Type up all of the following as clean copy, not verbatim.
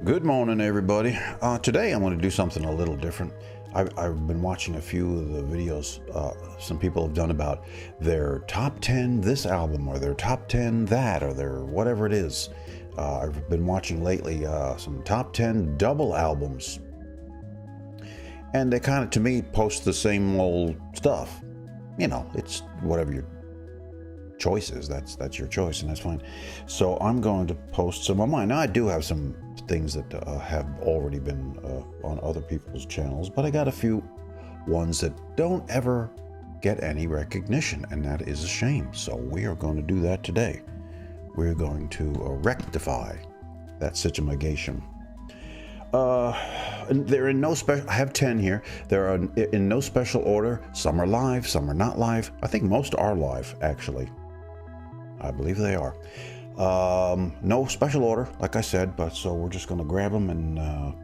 Good morning, everybody. Today I'm going to do something a little different. I've been watching a few of the videos some people have done about their top 10 this album or their top 10 that or their whatever it is. I've been watching lately some top 10 double albums. And they kind of, to me, post the same old stuff. You know, it's whatever your choice is. That's your choice, and that's fine. So I'm going to post some of mine. Now, I do have some things that have already been on other people's channels, but I got a few ones that don't ever get any recognition, and that is a shame. So we are going to do that today. We're going to rectify that situation. They're in no special. I have 10 here. They're in no special order. Some are live, some are not live. I think most are live, actually. I believe they are. No special order, like I said, but so we're just going to grab them and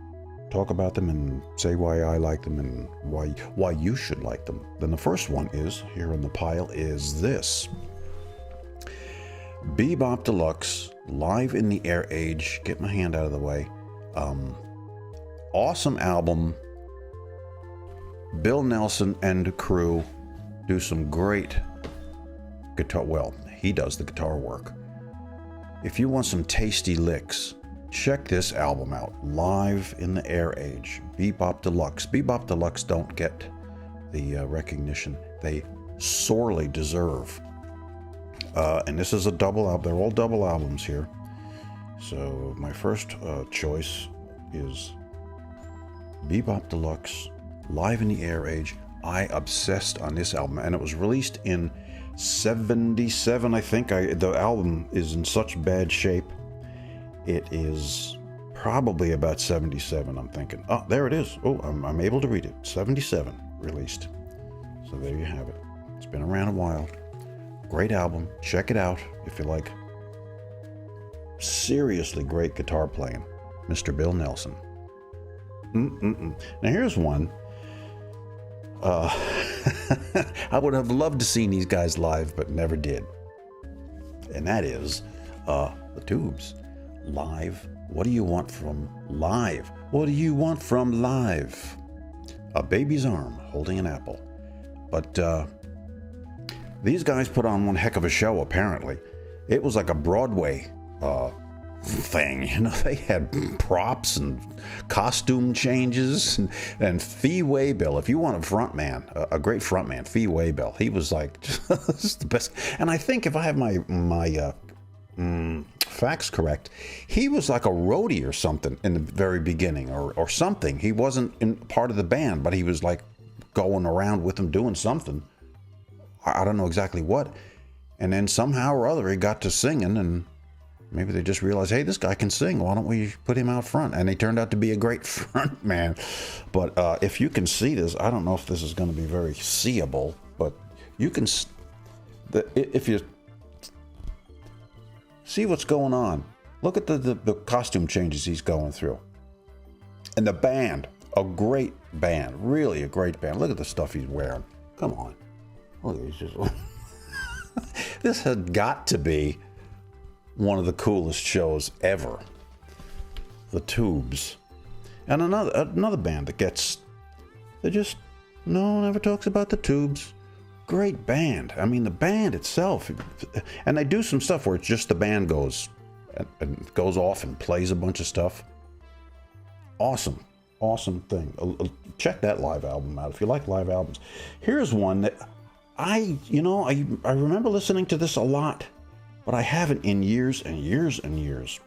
talk about them and say why I like them and why you should like them. Then the first one is, here in the pile, is this. Bebop Deluxe, Live in the Air Age. Get my hand out of the way. Awesome album. Bill Nelson and crew do some great guitar. Well, he does the guitar work. If you want some tasty licks, check this album out. Live in the Air Age. Bebop Deluxe. Bebop Deluxe don't get the recognition they sorely deserve. And this is a double album. They're all double albums here. So my first choice is Bebop Deluxe, Live in the Air Age. I obsessed on this album, and it was released in 77, I think. The album is in such bad shape. It is probably about 77, I'm thinking. Oh, there it is. Oh, I'm able to read it. 77 released. So there you have it. It's been around a while. Great album. Check it out if you like seriously great guitar playing. Mr. Bill Nelson. Now here's one. I would have loved to see these guys live, but never did. And that is the Tubes. Live. What do you want from live? What do you want from live? A baby's arm holding an apple. But these guys put on one heck of a show, apparently. It was like a Broadway thing. You know, they had props and costume changes and Fee Waybill. If you want a front man, a great front man, Fee Waybill, he was like just the best. And I think if I have my facts correct, he was like a roadie or something in the very beginning or something. He wasn't in part of the band, but he was like going around with them doing something. I don't know exactly what. And then somehow or other he got to singing, and maybe they just realized, hey, this guy can sing. Why don't we put him out front? And he turned out to be a great front man. But if you can see this, I don't know if this is going to be very seeable, but you can, if you see what's going on, look at the costume changes he's going through. And the band, a great band, really a great band. Look at the stuff he's wearing. Come on. Look, he's just... This had got to be one of the coolest shows ever. The Tubes. And another band that gets, no one ever talks about the Tubes. Great band. I mean, the band itself, and they do some stuff where it's just the band goes off and plays a bunch of stuff. Awesome thing. Check that live album out if you like live albums. Here's one that I remember listening to this a lot, but I haven't in years and years and years.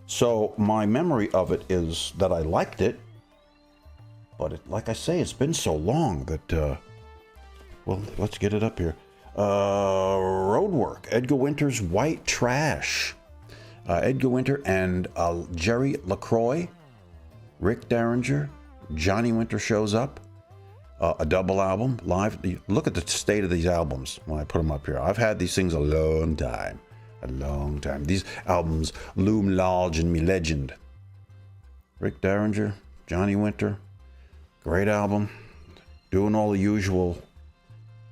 So my memory of it is that I liked it, but like I say, it's been so long that, well, let's get it up here. Roadwork, Edgar Winter's White Trash. Edgar Winter and Jerry LaCroix, Rick Derringer, Johnny Winter shows up. A double album, live. Look at the state of these albums when I put them up here. I've had these things a long time. These albums loom large in me legend. Rick Derringer, Johnny Winter, great album. Doing all the usual,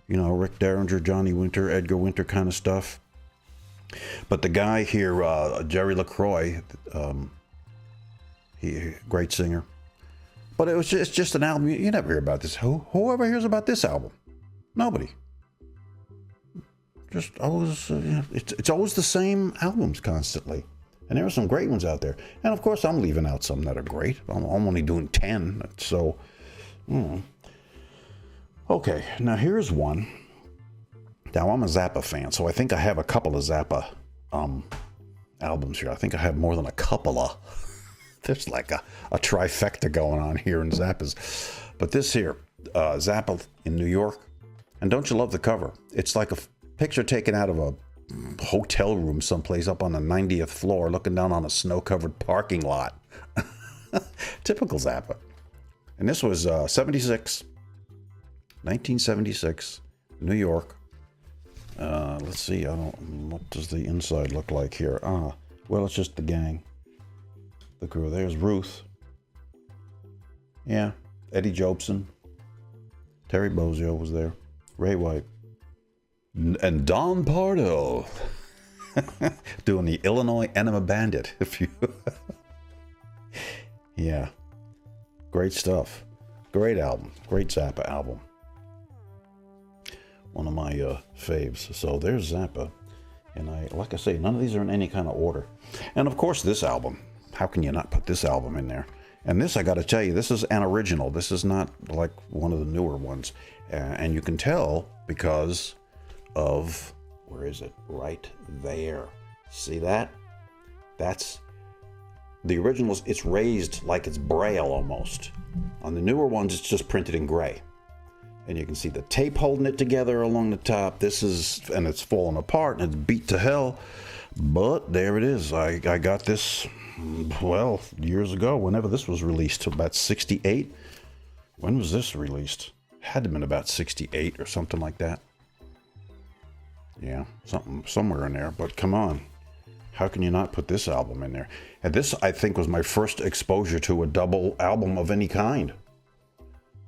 Rick Derringer, Johnny Winter, Edgar Winter kind of stuff. But the guy here, Jerry LaCroix, Great singer. But it's just an album. You never hear about this. Whoever hears about this album? Nobody. Just always, it's always the same albums constantly. And there are some great ones out there. And of course, I'm leaving out some that are great. I'm only doing 10. So, okay, now here's one. Now, I'm a Zappa fan, so I think I have a couple of Zappa albums here. I think I have more than a couple of. There's like a trifecta going on here in Zappa's. But this here, Zappa in New York. And don't you love the cover? It's like a picture taken out of a hotel room someplace up on the 90th floor looking down on a snow-covered parking lot. Typical Zappa. And this was 1976, New York. Let's see, what does the inside look like here? Well, it's just the gang. The crew. There's Ruth. Yeah, Eddie Jobson. Terry Bozzio was there. Ray White. And Don Pardo doing the Illinois Enema Bandit. Yeah, great stuff. Great album. Great Zappa album. One of my faves. So there's Zappa, and like I say, none of these are in any kind of order. And of course, this album. How can you not put this album in there? And this, I got to tell you, this is an original. This is not like one of the newer ones, and you can tell because of, where is it? Right there. See that? That's the originals. It's raised like it's Braille almost. On the newer ones, it's just printed in gray. And you can see the tape holding it together along the top. And it's falling apart and it's beat to hell. But there it is. I got this, well, years ago, whenever this was released, about 68. When was this released? Had to have been about 68 or something like that. Yeah, somewhere in there, but come on. How can you not put this album in there? And this, I think, was my first exposure to a double album of any kind.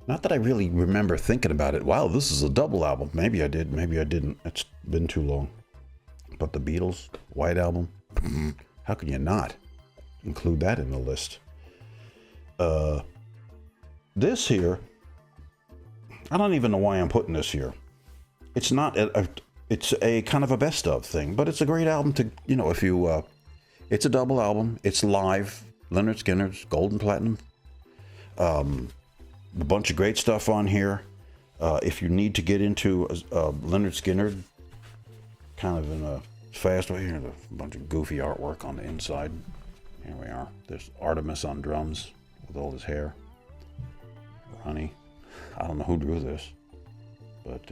Not that I really remember thinking about it. Wow, this is a double album. Maybe I did, maybe I didn't. It's been too long. But the Beatles, White Album, how can you not include that in the list? This here, I don't even know why I'm putting this here. It's not it's a kind of a best of thing, but it's a great album to, if you, it's a double album. It's live. Lynyrd Skynyrd's Gold and Platinum. A bunch of great stuff on here. If you need to get into Lynyrd Skynyrd, kind of in a fast way, here's a bunch of goofy artwork on the inside. Here we are. There's Artemis on drums with all his hair. Honey. I don't know who drew this, but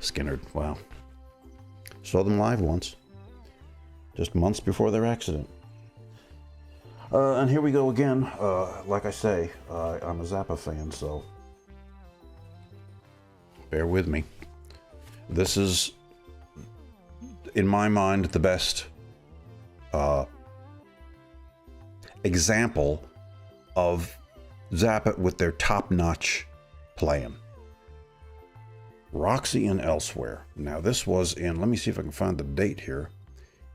Skynyrd, wow. Saw them live once, just months before their accident. And here we go again. Like I say, I'm a Zappa fan, so bear with me. This is, in my mind, the best example of Zappa with their top-notch playing. Roxy and Elsewhere. Now this was in, let me see if I can find the date here.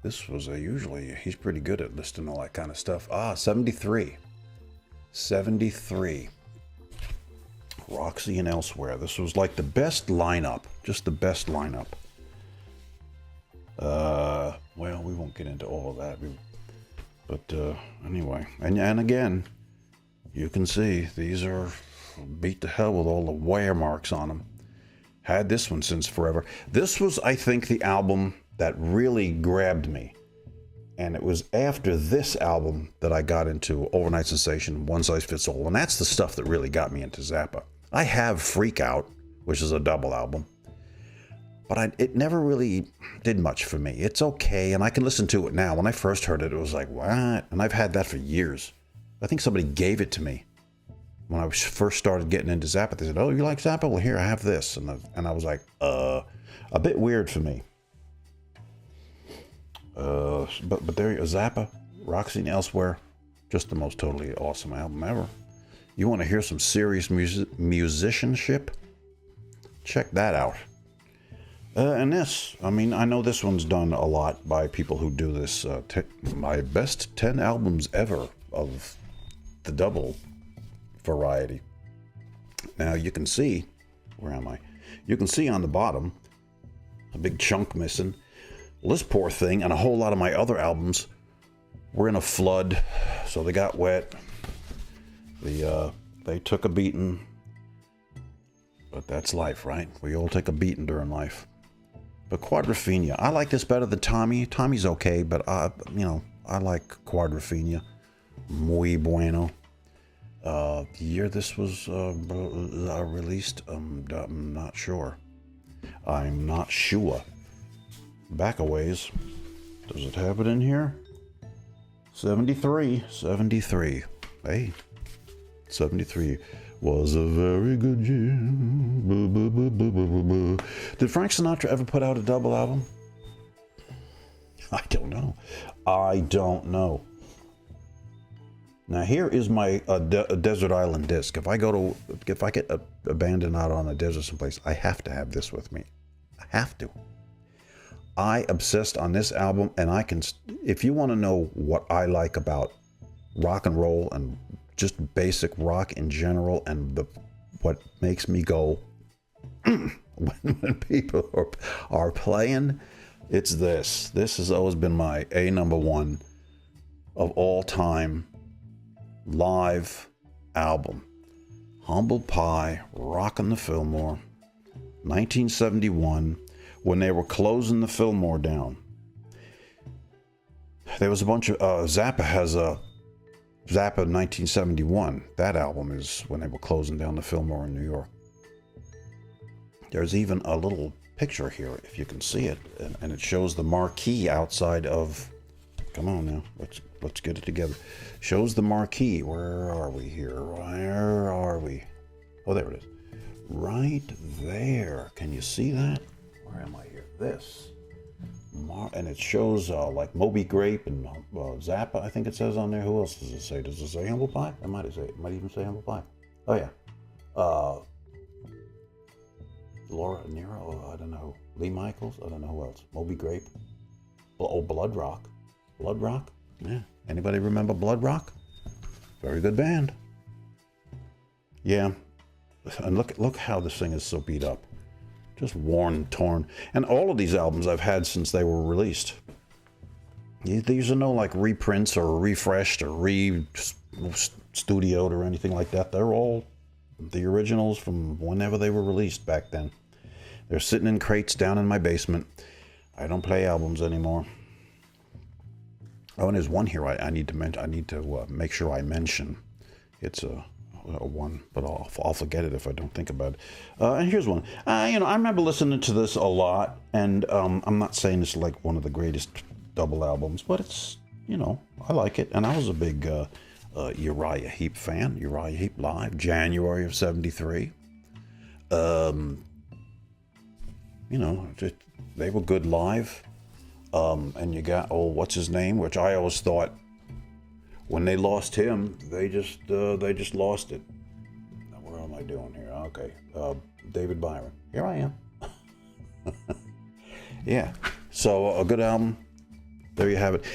This was usually, he's pretty good at listing all that kind of stuff. 73. 73. Roxy and Elsewhere. This was like the best lineup. Just the best lineup. Well, we won't get into all of that. But anyway. And again, you can see these are beat to hell with all the wear marks on them. Had this one since forever. This was, I think, the album that really grabbed me. And it was after this album that I got into Overnight Sensation, One Size Fits All. And that's the stuff that really got me into Zappa. I have Freak Out, which is a double album. But it never really did much for me. It's okay, and I can listen to it now. When I first heard it, it was like, what? And I've had that for years. I think somebody gave it to me when I first started getting into Zappa. They said, oh, you like Zappa? Well, here, I have this. And I was like, a bit weird for me. But there you go, Zappa, Roxy and Elsewhere, just the most totally awesome album ever. You want to hear some serious musicianship? Check that out. And this, I mean, I know this one's done a lot by people who do this. My best 10 albums ever of the double variety. Now you can see, where am I? You can see on the bottom, a big chunk missing. Well, this poor thing and a whole lot of my other albums were in a flood, so they got wet. They took a beating, but that's life, right? We all take a beating during life. But Quadrophenia, I like this better than Tommy. Tommy's okay, but I like Quadrophenia. Muy bueno. The year this was released, I'm not sure. I'm not sure. Back a ways. Does it have it in here? 73. Hey, 73 was a very good year. Did Frank Sinatra ever put out a double album? I don't know. Now here is my Desert Island disc. If I get abandoned out on a desert someplace, I have to have this with me. I have to. I obsessed on this album, and I can. If you want to know what I like about rock and roll and just basic rock in general, and what makes me go when people are playing, it's this. This has always been my number one of all time live album. Humble Pie, rockin' the Fillmore, 1971, when they were closing the Fillmore down. There was a bunch of Zappa has a Zappa 1971. That album is when they were closing down the Fillmore in New York. There's even a little picture here, if you can see it, and it shows the marquee outside of. Come on now, let's get it together. Shows the marquee. Where are we here? Where are we? Oh, there it is. Right there. Can you see that? Where am I here? This. And it shows like Moby Grape and Zappa, I think it says on there. Who else does it say? Does it say Humble Pie? It might even say Humble Pie. Oh yeah. Laura Nero, I don't know. Lee Michaels, I don't know who else. Moby Grape. Oh, Blood Rock. Blood Rock? Yeah. Anybody remember Blood Rock? Very good band. Yeah. And look how this thing is so beat up. Just worn, torn. And all of these albums I've had since they were released. These are no like reprints or refreshed or re-studioed or anything like that. They're all the originals from whenever they were released back then. They're sitting in crates down in my basement. I don't play albums anymore. Oh, and there's one here I need to mention. I need to make sure I mention. It's a one, but I'll forget it if I don't think about it. And here's one. I remember listening to this a lot, and I'm not saying it's like one of the greatest double albums, but it's, I like it. And I was a big Uriah Heep fan. Uriah Heep live, January of '73. They were good live. And you got, what's his name? Which I always thought, when they lost him, they just lost it. Where am I doing here? Okay, David Byron. Here I am. Yeah. So a good album. There you have it.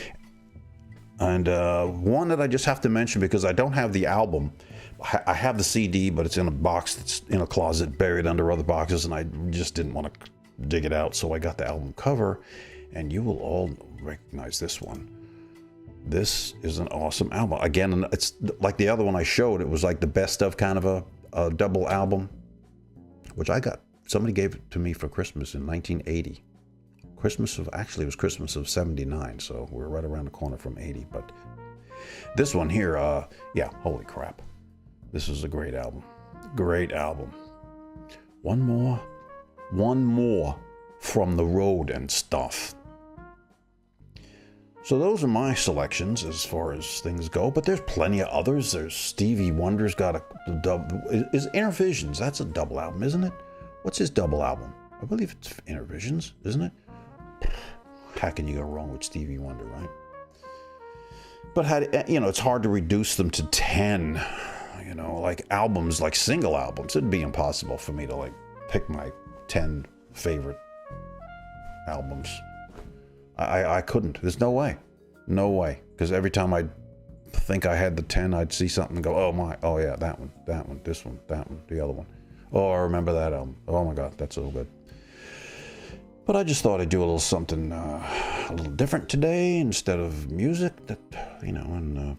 And one that I just have to mention because I don't have the album. I have the CD, but it's in a box that's in a closet buried under other boxes, and I just didn't want to dig it out. So I got the album cover, and you will all recognize this one. This is an awesome album. Again, it's like the other one I showed. It was like the best of kind of a double album, which I got. Somebody gave it to me for Christmas in 1980. It was Christmas of 79, so we're right around the corner from 80. But this one here, holy crap. This is a great album. Great album. One more from the road and stuff. So those are my selections as far as things go, but there's plenty of others. There's Stevie Wonder's got a double. Is Innervisions? That's a double album, isn't it? What's his double album? I believe it's Innervisions, isn't it? How can you go wrong with Stevie Wonder, right? But it's hard to reduce them to 10. Like albums, like single albums. It'd be impossible for me to like pick my 10 favorite albums. I couldn't. There's no way. No way. Because every time I think I had the 10, I'd see something and go, oh yeah, that one, this one, that one, the other one. Oh, I remember that album. Oh my God, that's so good. But I just thought I'd do a little something a little different today instead of music. That, and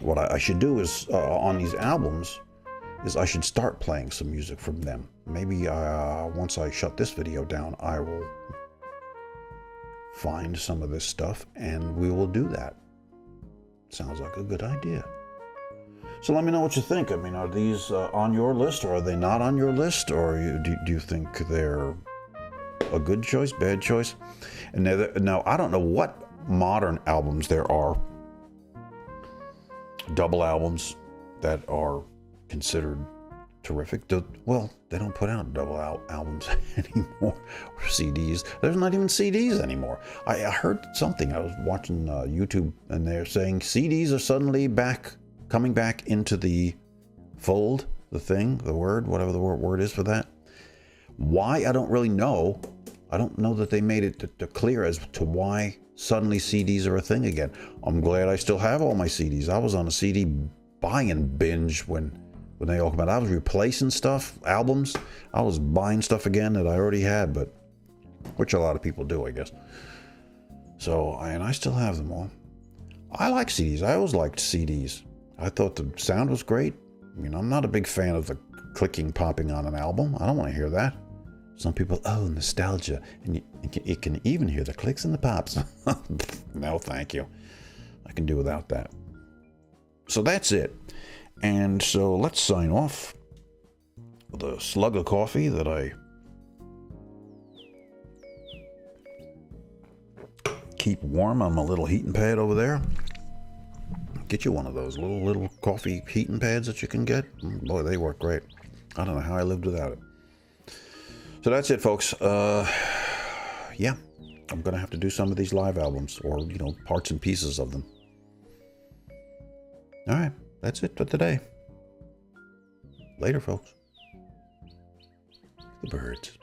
what I should do is on these albums is I should start playing some music from them. Maybe once I shut this video down, I will find some of this stuff and we will do that. Sounds like a good idea. So let me know what you think. I mean, are these on your list, or are they not on your list, or do you think they're a good choice, bad choice? And now I don't know what modern albums there are, double albums that are considered terrific. Well, they don't put out double albums anymore, or CDs. There's not even CDs anymore. I heard something. I was watching YouTube, and they're saying CDs are suddenly coming back into the fold, the word, whatever the word is for that. Why? I don't really know. I don't know that they made it clear as to why suddenly CDs are a thing again. I'm glad I still have all my CDs. I was on a CD buying binge when they all come out. I was replacing stuff, albums. I was buying stuff again that I already had, but which a lot of people do, I guess. So, and I still have them all. I like CDs. I always liked CDs. I thought the sound was great. I mean, I'm not a big fan of the clicking, popping on an album. I don't want to hear that. Some people, nostalgia. And you can even hear the clicks and the pops. No, thank you. I can do without that. So that's it. And so let's sign off with a slug of coffee that I keep warm on my little heating pad over there. Get you one of those little coffee heating pads that you can get. Boy, they work great. I don't know how I lived without it. So that's it, folks. Yeah, I'm going to have to do some of these live albums, or, parts and pieces of them. All right, that's it for today. Later, folks. The birds.